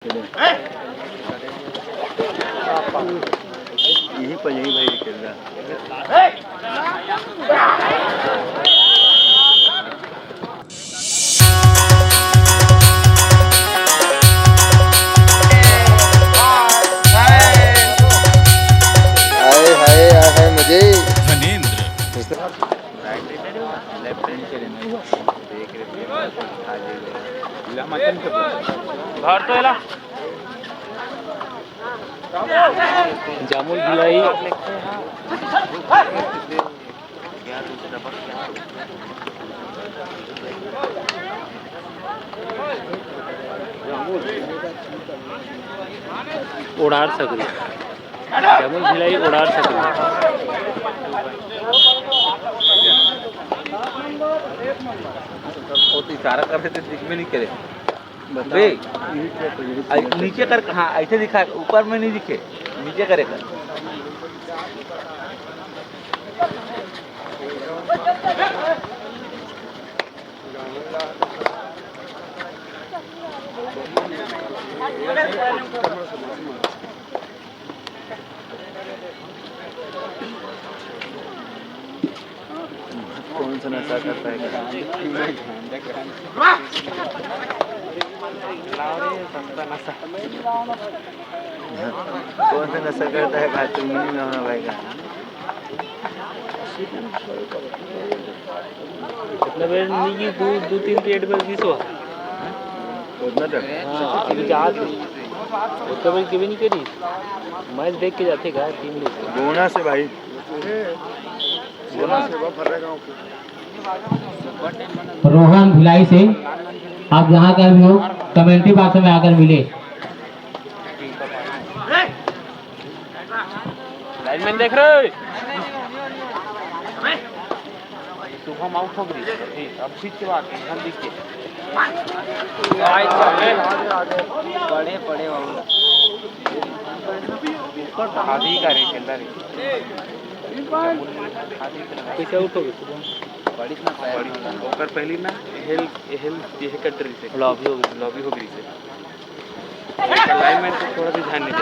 यही पर यही भाई खेल रहा है मुझे धनेंद्र जामुन भिलाई उड़ार सकरी जामुन भिलाई उड़ार सकरी इशारा कर रहे थे दिख में नहीं करे नीचे कर हाँ ऐसे दिखा ऊपर में नहीं दिखे नीचे करे कर कौन सा नशा करता है कौन सा नशा करता है खाते नहीं में होना भाई का कितना बेर नहीं दो तीन पेट पर किसो उतना तक अभी जात उसका भाई कभी नहीं करी मैच देख के जाते गा टीम में गोना से भाई रोहन भिलाई से आप जहाँ का भी हो कमेंट्री बॉक्स में आकर मिले। लाइनमैन देख रहे शुभम आउट हो गई अब फिर के बाद हम देखिए बड़े बड़े आधी का रे खेल रहे कैसे आउट हो गए बड़ी ना बड़ी ओकर पहली ना हेल हेल ये कटरी से लॉबी हो गई से लाइनमैन को थोड़ा भी ध्यान नहीं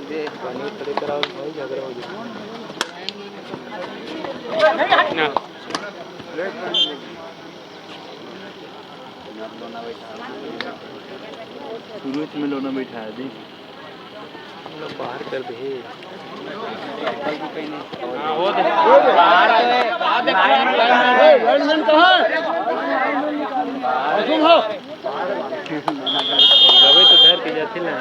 दे पानी खड़े कराओ भाई झगड़ा हो जाए ना शुरू में लोना बैठा दी बाहर कर दे वो बाहर बैट्समैन कहाँ तुम हो कभी तो डर के जाते ना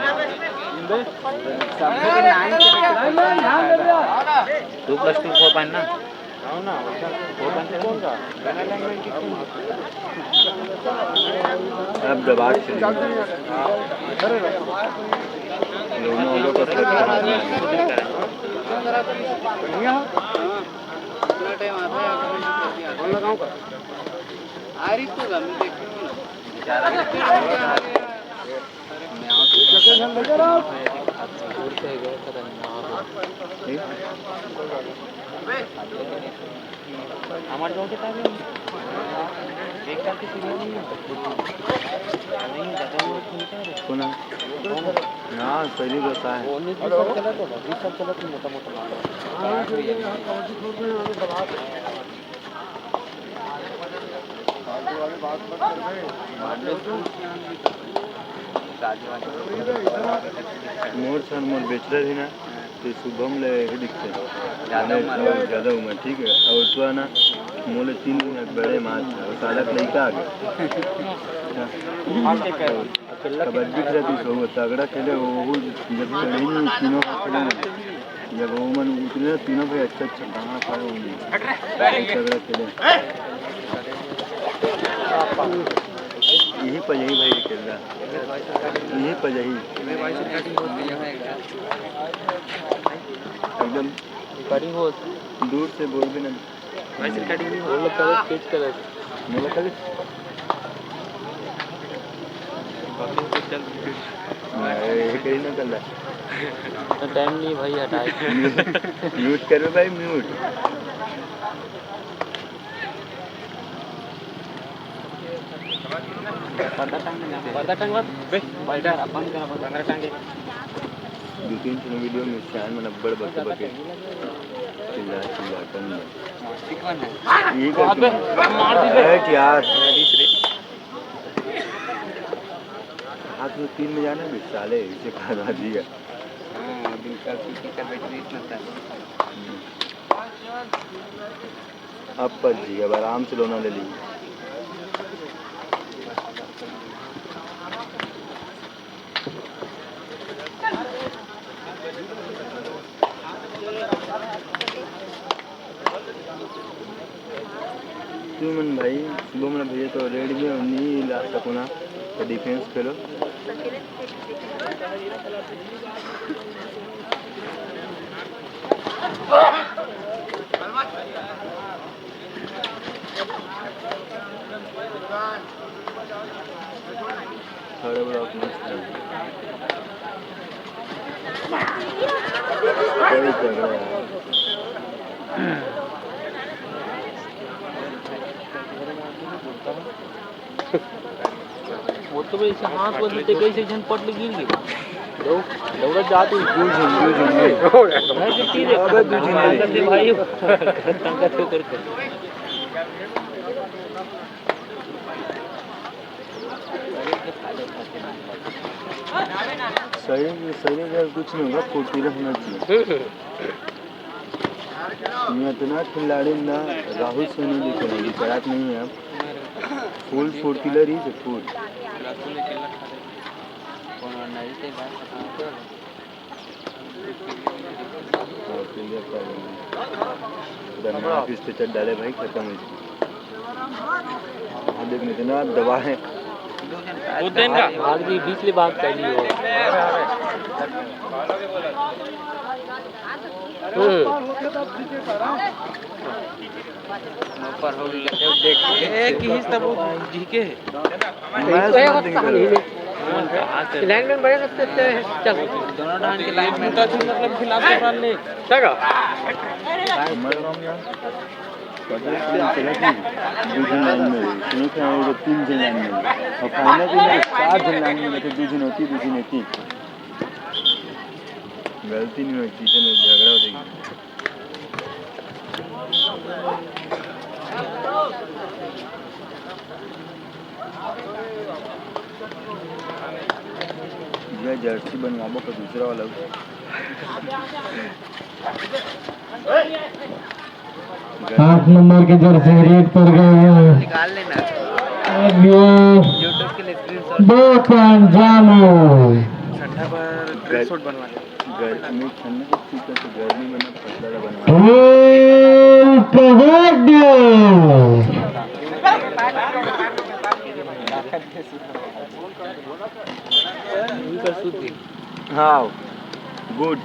2+2 4 पॉइंट ना ना 4 पॉइंट कौन सा अब दबाव से लोगों को हमारे गाँव के टाइम एक साल की सीढ़ी नहीं ना पहली बता है 19 साल चला तो 20 साल चला तो मोटा मोटा मोर सन मोर बेच रहे थे ना तो शुभम ले दिखते ज़्यादा उम्र ठीक है और तो ना मोले 3 बड़े माच और सालक लड़का आ गया कबड्डी खेलती सो तगड़ा खेले वो जब तीनों का खेले जब वो मन उतरे तीनों पे अच्छा गाना पाए तगड़ा खेले यही पर यही भाई खेल रहा यही पर यही एकदम रिकॉर्डिंग हो दूर से बोल भी नहीं वैसे रिकॉर्डिंग नहीं हो लोग करे स्केच करे मोला खाली कहीं ना कर रहा टाइम नहीं भाई हटाए म्यूट करो भाई म्यूट पर्दा टांगवा बे बैठा अपन का पर्दा टांगे 2-3 वीडियो में शान में नब्बड़ बके चिल्ला कर चिकन है ये मार दी बे यार हाथ में 3 में जाना भी साले इसे खा दिया दिन का कर बैटरी इतना अब पर जी अब आराम से लोना ले ली सुमन भाई सुबह मैंने भेजे तो रेडी में नहीं ला सको ना तो डिफेंस खेलो थोड़ा ब्लॉक मस्त है कोई कर रहा है वो तो ऐसे हाथ बदलते कैसे झनपट गिर गई दौड़त जाती भाई सही में कुछ नहीं होगा फुर्तीला होना चाहिए मैं इतना खिलाड़ी ना राहुल से नहीं देखे नहीं करात नहीं है आप फुल फुर्तीला रही से फुल पे चढ़ डाले भाई खत्म हो देखने इतना दबा है भाग दी बीच ले भाग कर ली पर हो देख एक ही तब जी के लाइन में बड़े सकते हैं चल दोनों डांस के लाइन में तो मतलब खिलाफ से पाल ले चलो दूसरी लाइन में एक है 3 जन लाइन में और फाइनल में 4 जन लाइन में बैठे दूसरी होती दूसरी नहीं थी गलती नहीं हुई चीज़ें में झगड़ा हो जाएगी ये जर्सी बनवाबो का दूसरा वाला 8 नंबर के जर्सी रेड पर गए निकाल लेना अब ये YouTube के लिए स्क्रीनशॉट दो पंजामो छठा पर स्क्रीनशॉट बनवा ले गर्मी ठंड की चीज़ तो गर्मी में ना पतला बनवा हाँ गुड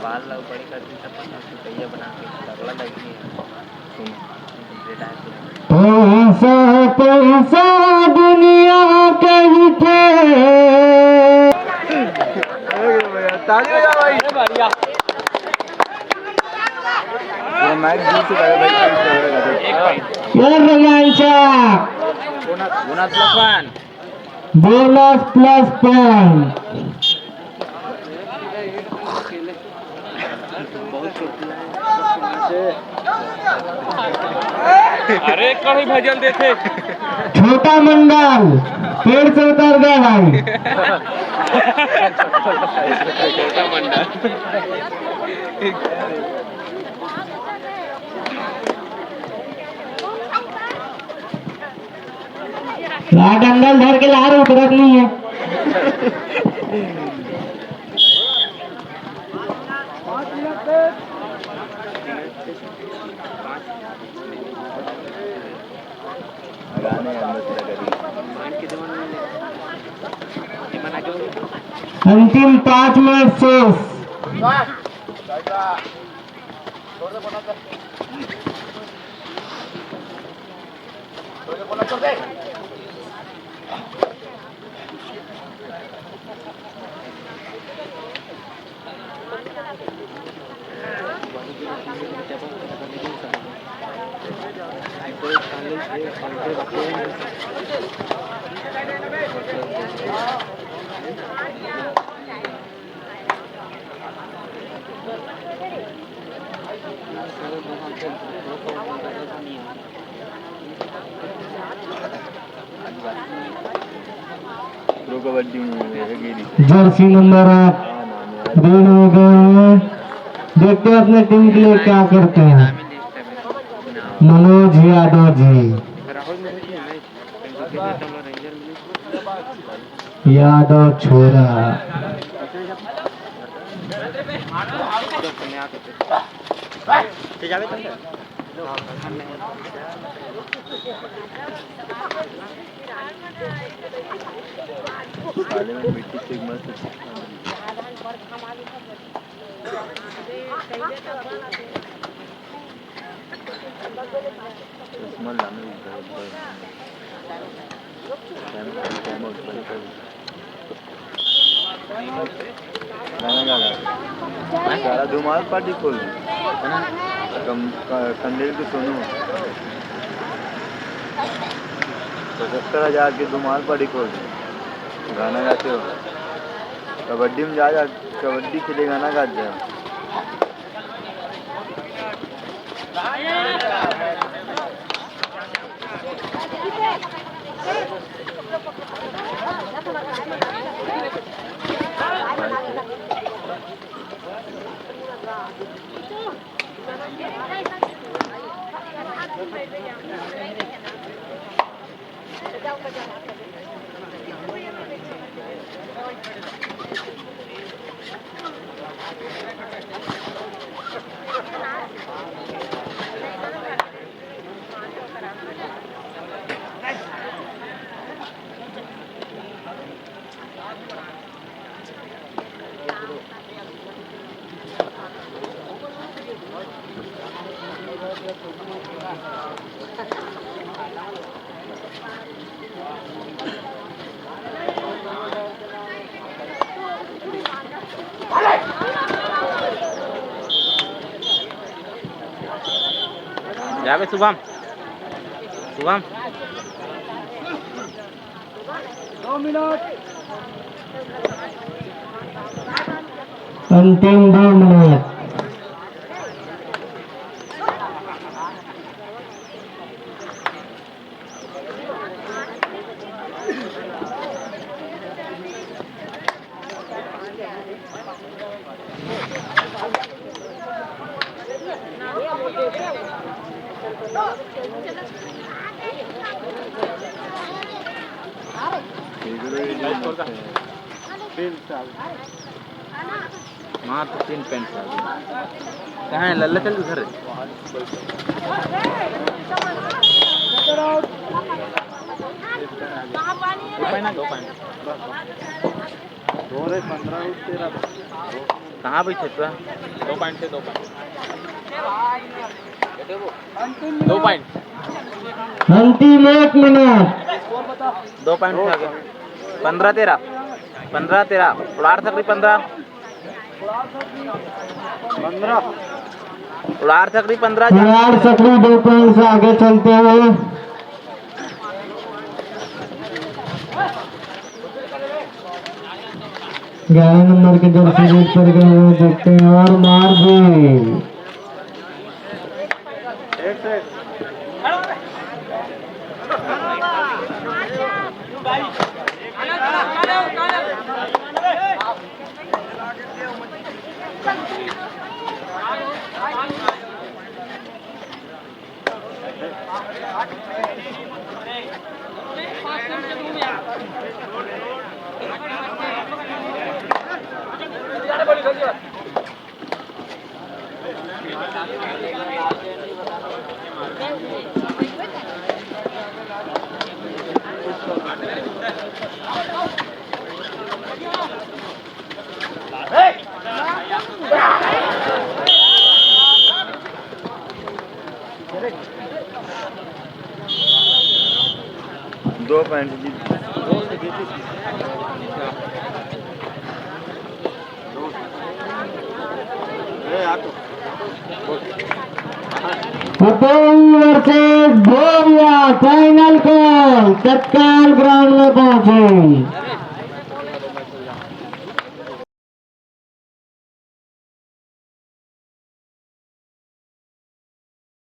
बाल लग बड़ी करती सब पैया बना के तगड़ा लगी पैसा पैसा दुनिया के थे ताली बजा भाई बढ़िया पूरा मैच जीत चुका है भाई एक पॉइंट ये रोमांचक bonus plus bonus plus point अरे कहीं भजन देते छोटा मंडल पेड़ से उतर गया भाई छोटा मंडल डंगल धर के लार उतरत नहीं है अंतिम 5 मिनट शेष प्रो कबड्डी में है गिरी जर्सी नंबर 8 रेड हो गए हैं। देखते हैं अपने टीम के लिए क्या करते हैं मनोज यादव जी। यादव छोरा काले में मिट्टी से मस्त स्मेल लाने सारा धुमाल पार्टी खोल कंडेल के सोनू 75,000 की धुमाल पार्टी खोल गाना गाते हो कबड्डी में जा कबड्डी के लिए गाना गाते हो जावे शुभम शुभम 2 मिनट अंतिम 2 मिनट माँ तो 3 पेंट कहाँ है लल्ला चल उधर कहाँ बैठे तो 2 पॉइंट से 2 पॉइंट अंतिम 1 मिनट 2 पॉइंट से आगे 15-13 उड़ार सकरी 15 उड़ार सकरी 15 उड़ार सकरी 2 पॉइंट से आगे चलते हुए 11 नंबर के जर्सी रेड पर गए हुए देखते हैं और मार भी 2 पॉइंट जीत वर्सेस भोरिया फाइनल कॉल तत्काल ग्राउंड में पहुंचे।